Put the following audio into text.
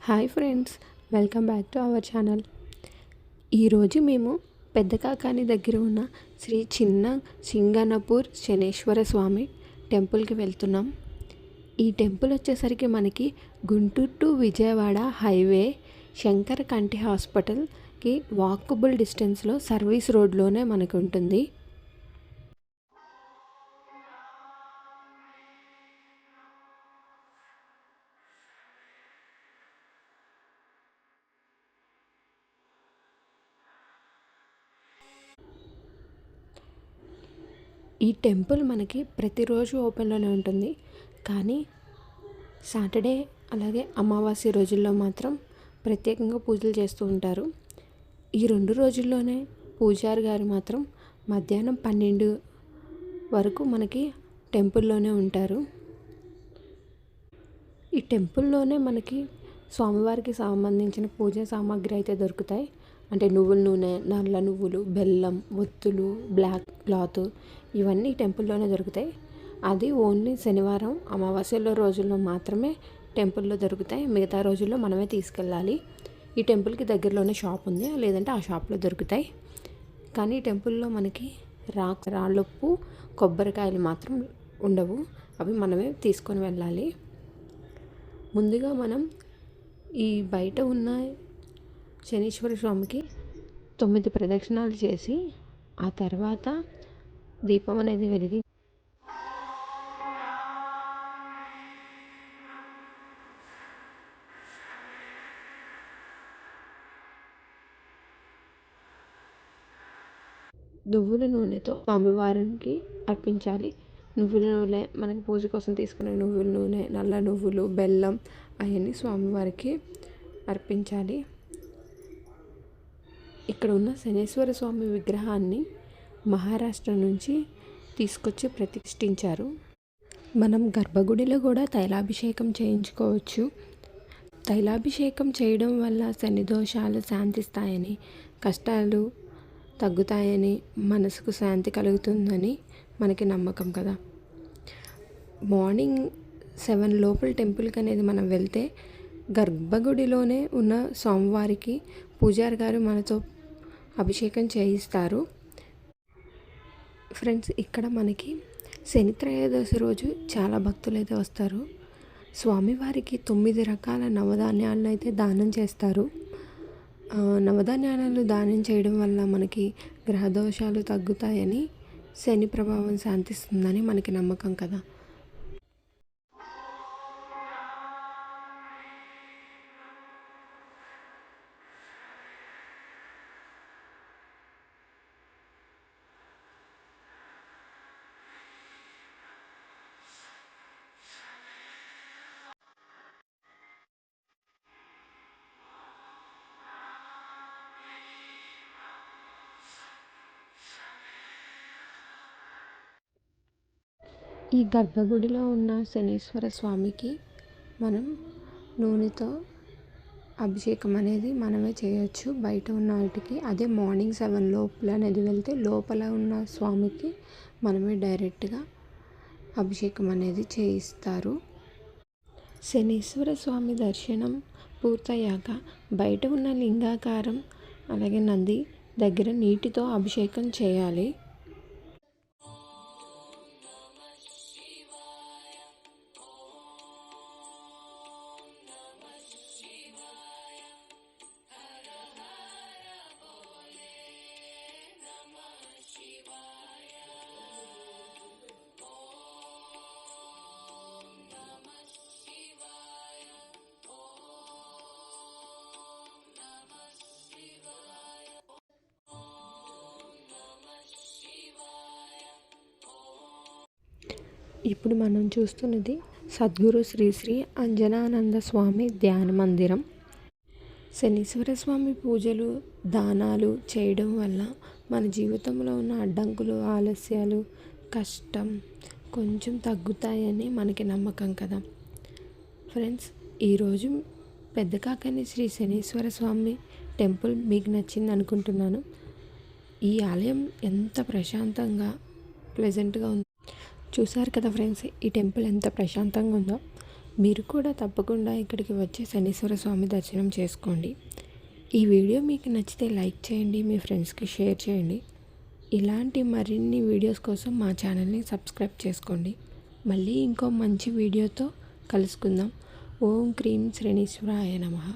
Hi friends, welcome back to our channel. ఈరోజు మేము పెద్ద కాకాని దగ్గర ఉన్న శ్రీ చిన్న సింగనపూర్ శనేశ్వర స్వామి టెంపుల్కి వెళ్తున్నాం. ఈ టెంపుల్ వచ్చేసరికి మనకి గుంటూరు టు విజయవాడ హైవే శంకర్ కంటి హాస్పిటల్కి వాకబుల్ డిస్టెన్స్లో సర్వీస్ రోడ్లోనే మనకు ఉంటుంది. ఈ టెంపుల్ మనకి ప్రతిరోజు ఓపెన్లోనే ఉంటుంది, కానీ సాటర్డే అలాగే అమావాస్య రోజుల్లో మాత్రం ప్రత్యేకంగా పూజలు చేస్తూ ఉంటారు. ఈ 2 రోజుల్లోనే పూజారి గారు మాత్రం మధ్యాహ్నం 12 వరకు మనకి టెంపుల్లోనే ఉంటారు. ఈ టెంపుల్లోనే మనకి స్వామివారికి సంబంధించిన పూజా సామాగ్రి అయితే దొరుకుతాయి. అంటే నువ్వుల నూనె, నల్ల నువ్వులు, బెల్లం, ఒత్తులు, బ్లాక్ క్లాత్ ఇవన్నీ టెంపుల్లోనే దొరుకుతాయి. అది ఓన్లీ శనివారం అమావాస్యలో రోజుల్లో మాత్రమే టెంపుల్లో దొరుకుతాయి. మిగతా రోజుల్లో మనమే తీసుకెళ్ళాలి. ఈ టెంపుల్కి దగ్గరలోనే షాప్ ఉంది, లేదంటే ఆ షాప్లో దొరుకుతాయి. కానీ ఈ టెంపుల్లో మనకి రాళ్ళుప్పు, కొబ్బరికాయలు మాత్రం ఉండవు. అవి మనమే తీసుకొని వెళ్ళాలి. ముందుగా మనం ఈ బయట ఉన్న శనీశ్వర స్వామికి 9 ప్రదక్షిణాలు చేసి ఆ తర్వాత దీపం అనేది వెలిగి నువ్వుల నూనెతో స్వామివారికి అర్పించాలి. నువ్వుల నూనె మనకి పూజ కోసం తీసుకునే నువ్వుల నూనె, నల్ల నువ్వులు, బెల్లం అవన్నీ స్వామివారికి అర్పించాలి. ఇక్కడ ఉన్న శనేశ్వర స్వామి విగ్రహాన్ని మహారాష్ట్ర నుంచి తీసుకొచ్చి ప్రతిష్ఠించారు. మనం గర్భగుడిలో కూడా తైలాభిషేకం చేయించుకోవచ్చు. తైలాభిషేకం చేయడం వల్ల శని దోషాలు శాంతిస్తాయని, కష్టాలు తగ్గుతాయని, మనసుకు శాంతి కలుగుతుందని మనకి నమ్మకం కదా. మార్నింగ్ 7 లోపల టెంపుల్కి అనేది మనం వెళ్తే గర్భగుడిలోనే ఉన్న స్వామివారికి పూజారి గారు మనతో అభిషేకం చేయిస్తారు. ఫ్రెండ్స్, ఇక్కడ మనకి శని త్రయోదశి రోజు చాలా భక్తులు అయితే వస్తారు. స్వామివారికి 9 రకాల నవధాన్యాలను అయితే దానం చేస్తారు. నవధాన్యాలను దానం చేయడం వల్ల మనకి గ్రహదోషాలు తగ్గుతాయని, శని ప్రభావం శాంతిస్తుందని మనకి నమ్మకం కదా. ఈ గర్భగుడిలో ఉన్న శనీశ్వర స్వామికి మనం నూనెతో అభిషేకం అనేది మనమే చేయొచ్చు బయట ఉన్న వాటికి. అదే మార్నింగ్ 7 లోపల అనేది వెళ్తే లోపల ఉన్న స్వామికి మనమే డైరెక్ట్గా అభిషేకం అనేది చేయిస్తారు. శనీశ్వర స్వామి దర్శనం పూర్తయ్యాక బయట ఉన్న లింగాకారం అలాగే నంది దగ్గర నీటితో అభిషేకం చేయాలి. ఇప్పుడు మనం చూస్తున్నది సద్గురు శ్రీ శ్రీ అంజనానంద స్వామి ధ్యాన మందిరం. శనీశ్వర స్వామి పూజలు, దానాలు చేయడం వల్ల మన జీవితంలో ఉన్న అడ్డంకులు, ఆలస్యాలు, కష్టం కొంచెం తగ్గుతాయని మనకి నమ్మకం కదా. ఫ్రెండ్స్, ఈరోజు పెద్ద కాకాని శ్రీ శనీశ్వర స్వామి టెంపుల్ మీకు నచ్చింది అనుకుంటున్నాను. ఈ ఆలయం ఎంత ప్రశాంతంగా ప్లెజెంట్గా ఉంది. చూసారు కదా ఫ్రెండ్స్, ఈ టెంపుల్ ఎంత ప్రశాంతంగా ఉందో. మీరు కూడా తప్పకుండా ఇక్కడికి వచ్చి శనీశ్వర స్వామి దర్శనం చేసుకోండి. ఈ వీడియో మీకు నచ్చితే లైక్ చేయండి, మీ ఫ్రెండ్స్కి షేర్ చేయండి. ఇలాంటి మరిన్ని వీడియోస్ కోసం మా ఛానల్ని సబ్స్క్రైబ్ చేసుకోండి. మళ్ళీ ఇంకో మంచి వీడియోతో కలుసుకుందాం. ఓం క్రీం శ్రేణీశ్వరాయ నమః.